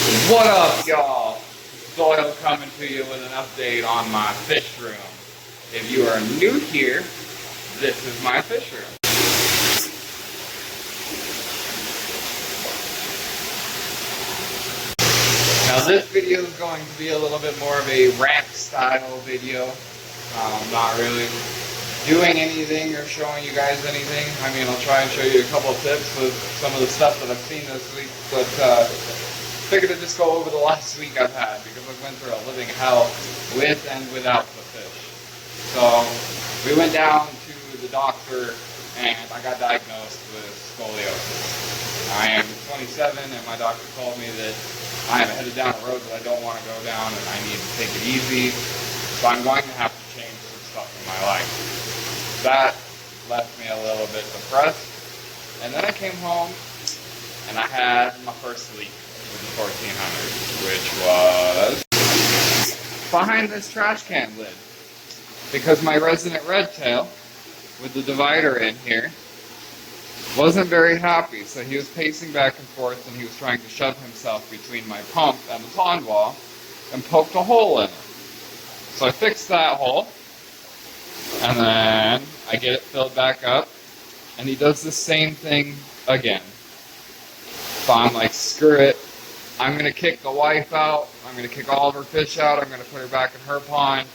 What up, y'all? Doyle coming to you with an update on my fish room. If you are new here, this is my fish room. Now this video is going to be a little bit more of a rant style video. Not really doing anything or showing you guys anything. I mean, I'll try and show you a couple of tips with some of the stuff that I've seen this week, but figured to just go over the last week I've had because I went through a living hell with and without the fish. So we went down to the doctor and I got diagnosed with scoliosis. I am 27 and my doctor told me that I am headed down a road that I don't want to go down and I need to take it easy. So I'm going to have to change some stuff in my life. That left me a little bit depressed. And then I came home and I had my first leak with the 1400, which was behind this trash can lid. Because my resident red tail, with the divider in here, wasn't very happy. So he was pacing back and forth and he was trying to shove himself between my pump and the pond wall and poked a hole in it. So I fixed that hole, and then I get it filled back up, and he does the same thing again. So I'm like, screw it. I'm going to kick the wife out. I'm going to kick all of her fish out. I'm going to put her back in her pond.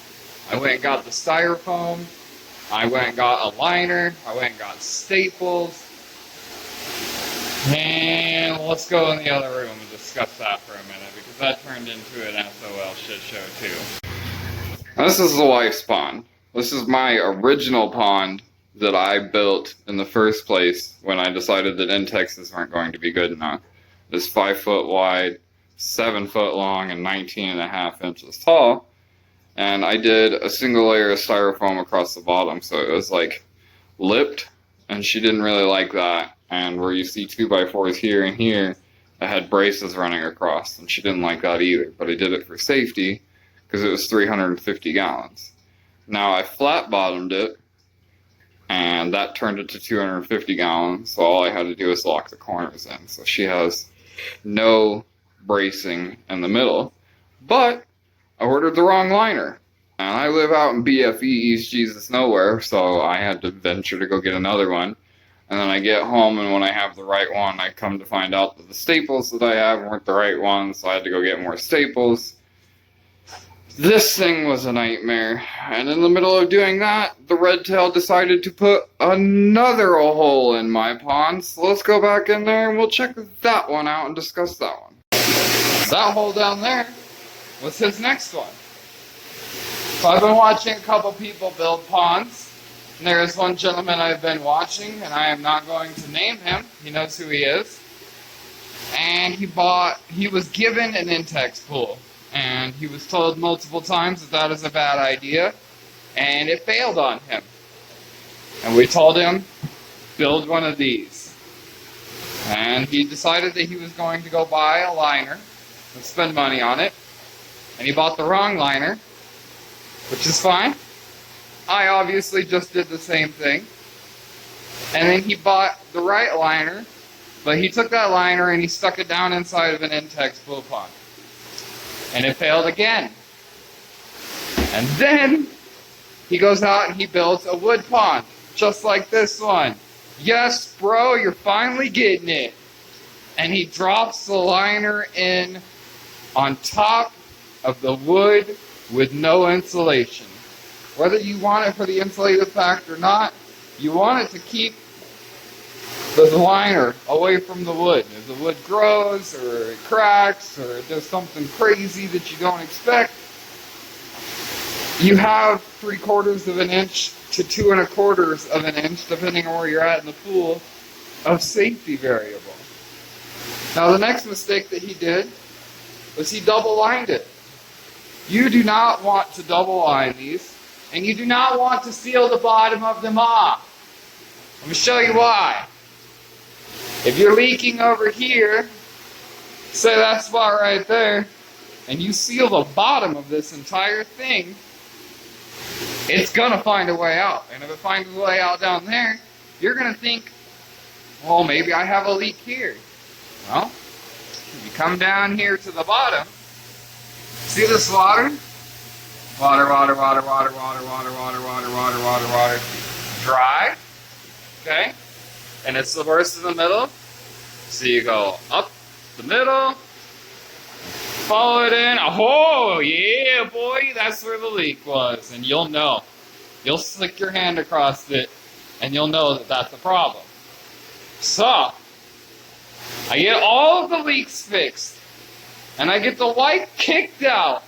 I went and got the styrofoam. I went and got a liner. I went and got staples. And let's go in the other room and discuss that for a minute, because that turned into an SOL shit show too. This is the wife's pond. This is my original pond that I built in the first place when I decided that Intexes weren't going to be good enough. It's 5 foot wide, 7 foot long, and 19.5 inches tall. And I did a single layer of styrofoam across the bottom, so it was like lipped, and she didn't really like that. And where you see 2x4s here and here, I had braces running across, and she didn't like that either. But I did it for safety, because it was 350 gallons. Now I flat bottomed it, and that turned it to 250 gallons, so all I had to do was lock the corners in. So she has no bracing in the middle. But I ordered the wrong liner. And I live out in BFE, East Jesus Nowhere, so I had to venture to go get another one. And then I get home, and when I have the right one, I come to find out that the staples that I have weren't the right ones, so I had to go get more staples. This thing was a nightmare, and in the middle of doing that, the red tail decided to put another hole in my pond, so let's go back in there and we'll check that one out and discuss that one. That hole down there was his next one. So I've been watching a couple people build ponds. And there is one gentleman I've been watching, and I am not going to name him. He knows who he is. And he was given an Intex pool. And he was told multiple times that that is a bad idea. And it failed on him. And we told him, build one of these. And he decided that he was going to go buy a liner and spend money on it. And he bought the wrong liner, which is fine. I obviously just did the same thing. And then he bought the right liner, but he took that liner and he stuck it down inside of an Intex pool pond. And it failed again. And then he goes out and he builds a wood pond, just like this one. Yes, bro, you're finally getting it. And he drops the liner in on top of the wood with no insulation. Whether you want it for the insulative fact or not, you want it to keep the liner away from the wood. If the wood grows, or it cracks, or it does something crazy that you don't expect, you have 3/4 of an inch to 2 1/4 of an inch, depending on where you're at in the pool, of safety variable. Now the next mistake that he did was he double lined it. You do not want to double line these. And you do not want to seal the bottom of them off. Let me show you why. If you're leaking over here, say that spot right there, and you seal the bottom of this entire thing, it's going to find a way out. And if it finds a way out down there, you're going to think, well, maybe I have a leak here. Well, You come down here to the bottom. See this water? Water, water, water, water, water, water, water, water, water, water, water. Dry. Okay? And it's the worst in the middle. So you go up the middle. Follow it in. Oh, yeah, boy. That's where the leak was. And you'll know. You'll slick your hand across it. And you'll know that that's a problem. So, I get all of the leaks fixed. And I get the wife kicked out.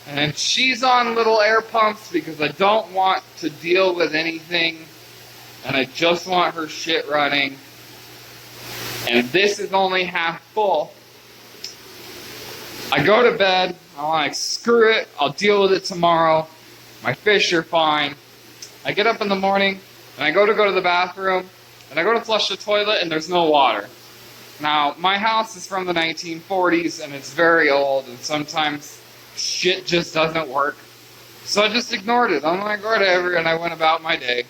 And she's on little air pumps because I don't want to deal with anything. And I just want her shit running. And this is only half full. I go to bed. I'm like, screw it. I'll deal with it tomorrow. My fish are fine. I get up in the morning and I go to the bathroom. And I go to flush the toilet and there's no water. Now, my house is from the 1940s and it's very old. And sometimes shit just doesn't work. So I just ignored it. I'm like, whatever, and I went about my day.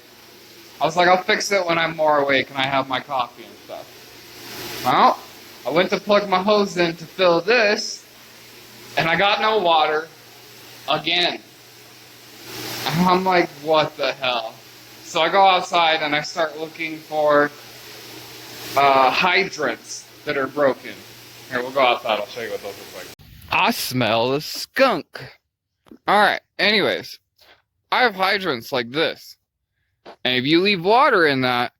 I was like, I'll fix it when I'm more awake and I have my coffee and stuff. Well, I went to plug my hose in to fill this, and I got no water again. And I'm like, what the hell? So I go outside and I start looking for hydrants that are broken. Here, we'll go outside. I'll show you what those look like. I smell a skunk. Alright, anyways. I have hydrants like this. And if you leave water in that,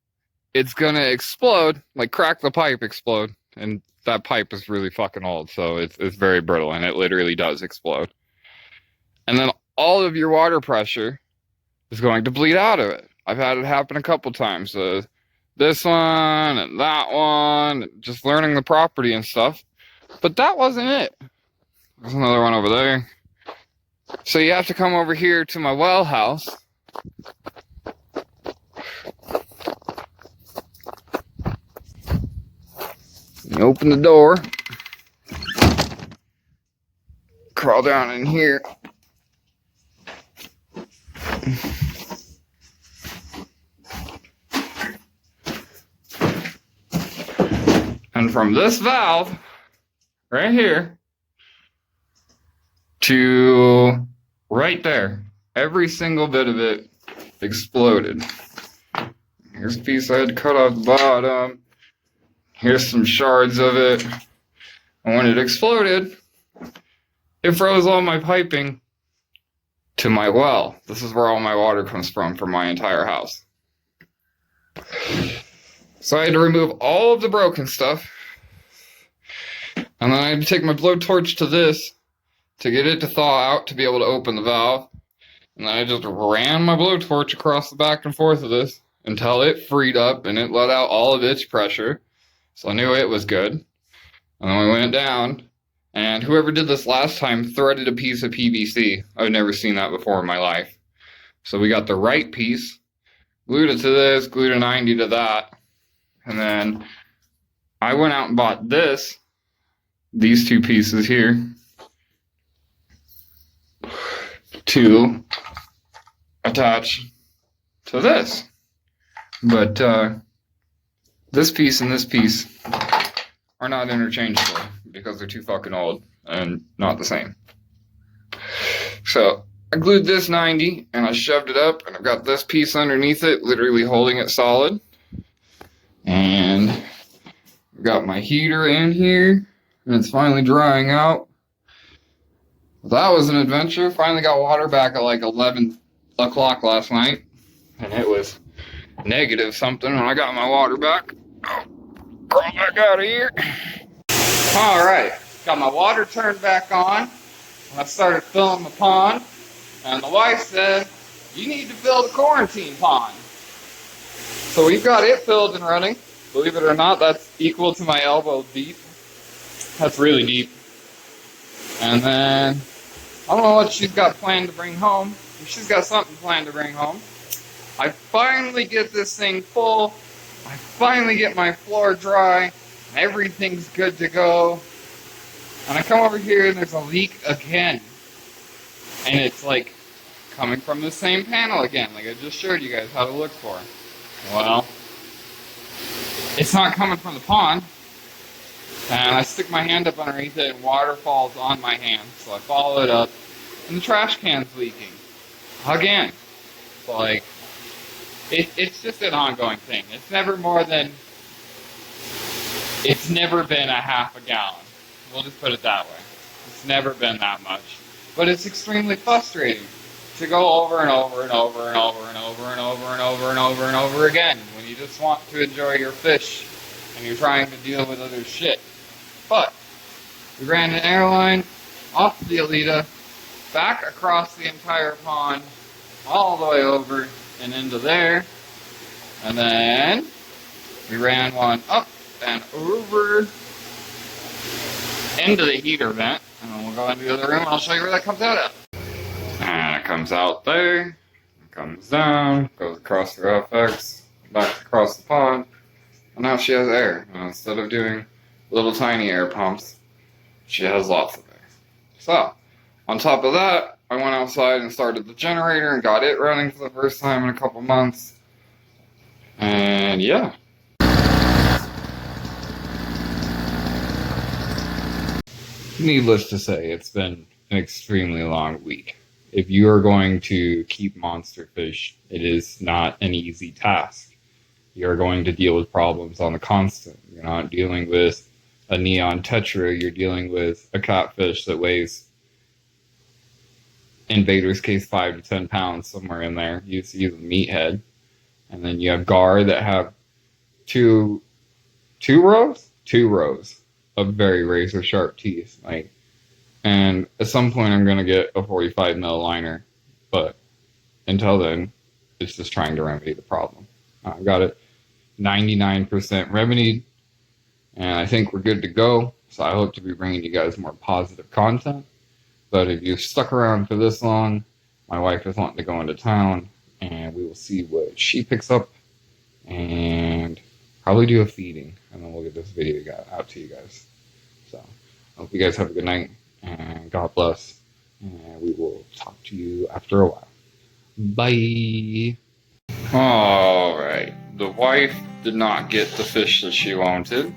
it's gonna explode. Like, crack the pipe, explode. And that pipe is really fucking old, so it's very brittle, and it literally does explode. And then all of your water pressure is going to bleed out of it. I've had it happen a couple times. This one, and that one, just learning the property and stuff. But that wasn't it. There's another one over there. So you have to come over here to my well house. You open the door. Crawl down in here. And from this valve, right here, to right there, every single bit of it exploded. Here's a piece I had to cut off the bottom. Here's some shards of it. And when it exploded, it froze all my piping to my well. This is where all my water comes from for my entire house. So I had to remove all of the broken stuff. And then I had to take my blowtorch to this to get it to thaw out to be able to open the valve. And then I just ran my blowtorch across the back and forth of this until it freed up and it let out all of its pressure. So I knew it was good. And then we went down, and whoever did this last time threaded a piece of PVC. I've never seen that before in my life. So we got the right piece, glued it to this, glued a 90 to that. And then I went out and bought these two pieces here, to attach to this. But this piece and this piece are not interchangeable because they're too fucking old and not the same. So I glued this 90 and I shoved it up, and I've got this piece underneath it, literally holding it solid. And I've got my heater in here, and it's finally drying out. That was an adventure. Finally got water back at like 11 o'clock last night, and it was negative something when I got my water back. Oh, crawl back out of here. Alright, got my water turned back on, and I started filling the pond, and the wife said, you need to fill the quarantine pond. So we've got it filled and running. Believe it or not, that's equal to my elbow deep. That's really deep. And then, I don't know what she's got planned to bring home. She's got something planned to bring home. I finally get this thing full. I finally get my floor dry. Everything's good to go. And I come over here and there's a leak again. And it's like coming from the same panel again, like I just showed you guys how to look for. Well, it's not coming from the pond. And I stick my hand up underneath it and water falls on my hand. So I follow it up and the trash can's leaking. Again. So like, it's just an ongoing thing. It's never been a half a gallon. We'll just put it that way. It's never been that much. But it's extremely frustrating to go over and over and over and over and over and over and over and over and over again when you just want to enjoy your fish and you're trying to deal with other shit. But we ran an airline off the Alita, back across the entire pond, all the way over and into there, and then we ran one up and over into the heater vent, and then we'll go into the other room and I'll show you where that comes out at. And it comes out there, it comes down, goes across the FX, back across the pond, and now she has air. And instead of doing little tiny air pumps, she has lots of air. So, on top of that, I went outside and started the generator and got it running for the first time in a couple months. And yeah. Needless to say, it's been an extremely long week. If you are going to keep monster fish, it is not an easy task. You're going to deal with problems on the constant. You're not dealing with a neon tetra, you're dealing with a catfish that weighs, in Vader's case, 5 to 10 pounds, somewhere in there. You see the meathead. And then you have gar that have two rows of very razor sharp teeth. And at some point I'm gonna get a 45 mil liner, but until then, it's just trying to remedy the problem. I've got it 99% remedied, and I think we're good to go. So I hope to be bringing you guys more positive content. But if you've stuck around for this long, my wife is wanting to go into town, and we will see what she picks up, and probably do a feeding, and then we'll get this video out to you guys. So I hope you guys have a good night, and God bless, and we will talk to you after a while. Bye. Alright, the wife did not get the fish that she wanted.